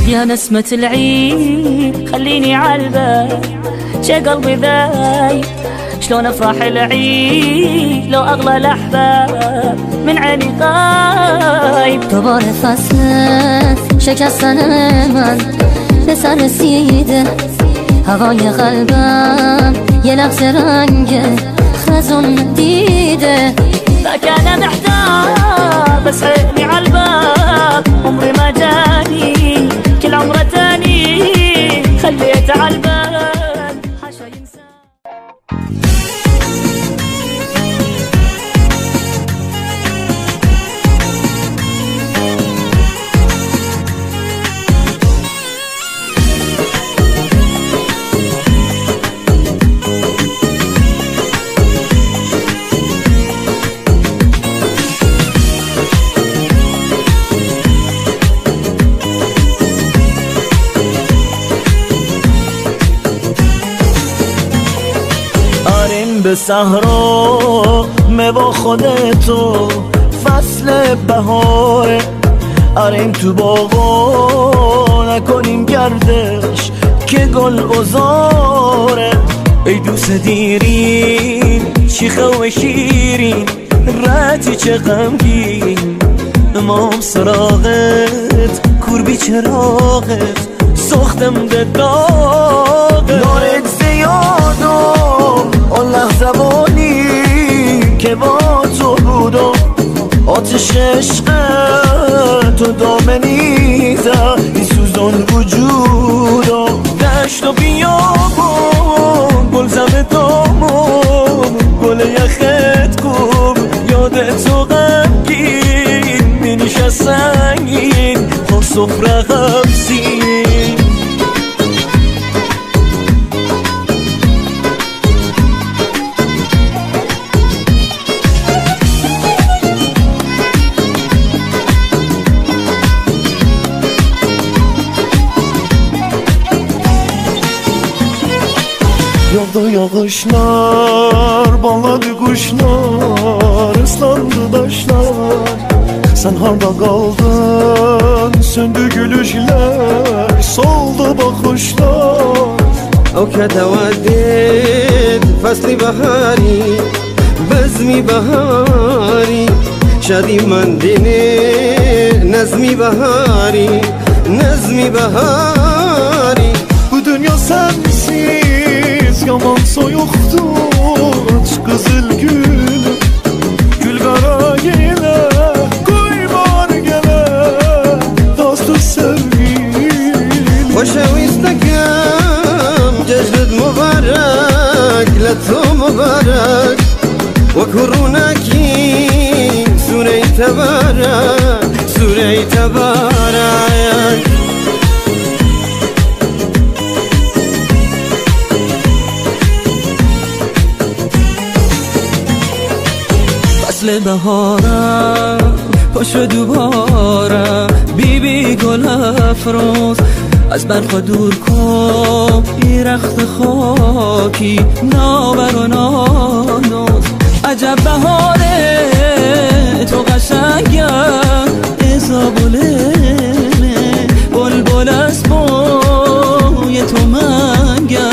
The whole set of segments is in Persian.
يا نسمة العيد خليني عالبال شي قلبي ذايب شلون افرح العيد لو اغلى الاحباب من عيني غايب. دوباره فصل شکستن من به سر رسیده، هوای قلبم یه لحظه رنگ خزون دیده. فكان محتار بس عيني عالباب عمري ما جاني كل عمره تاني خليته عالباب حاشا ينسى. به صحرا با خودتو فصل بهاره، آریم تو باغا نکنیم گردش که گل ازاره. ای دوست دیرین شیخه و شیرین رتی چه غمگین، امام سراغت کوربی چراغت سختم ده داغت. نارت زیادم اون لحظه بانی که با تو بودم، آتش عشق تو دامنیزه این سوزان وجودم. دشت و بیابون گلزم دامون گل یخت کوب یادت تو غمگین می نشست سنگین با سفره غمزین. Yağdı yağışlar, bağladı kuşlar, ıslandı taşlar. Sen harda kaldın, söndü gülüşler, soldu bakışlar. أو كتودد فصل بهاری بزمی بهاری شادی من دینه نظمی بهاری نظمی بهاری. Bu dünya sensiz yaman soyuktur, aç kızıl gül gül kara gele koy var gele dostu sevgilim. خوشویستکم جشنت مبارک لطو مبارک و کرونکی سوره تبارک سوره تبارک. فصل بهارم پاشو دوباره بی گل افروز از برق دور کن بی رخت خاکی نابر و نانوز. عجب بهاره تو قشنگه ازابوله بلبل از بوی تو منگه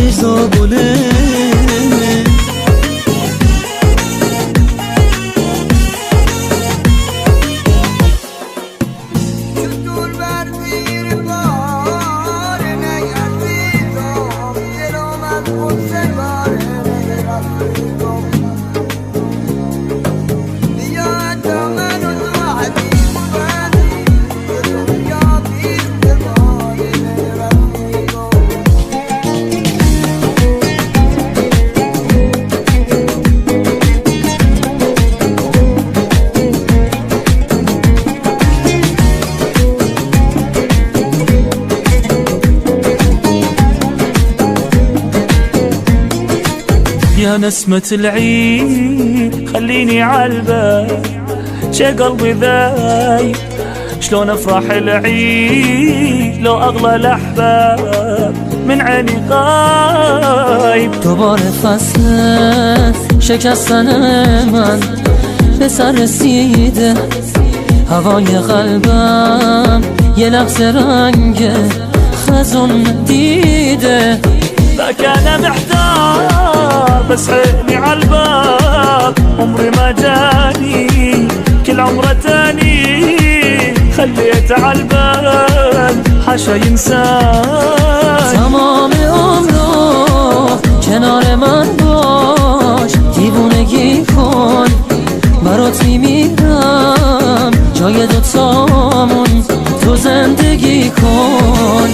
ازابوله. يا نسمة العيد خليني عالبال شي قلبي ذايب شلون افرح العيد لو اغلى الاحباب من عيني غايب. دوباره فصل شکستن من به سر رسیده، هوای قلبم یه لحظه رنگ خزون دیده ذاك انا محتار بس عيني عالباب عمري ما جاني كل عمره تاني خليت عالبال حاشا ينساني تمام عمرو کنار من باش دیوونگی کن برات میمیرم جای دوتامون تو زندگی کن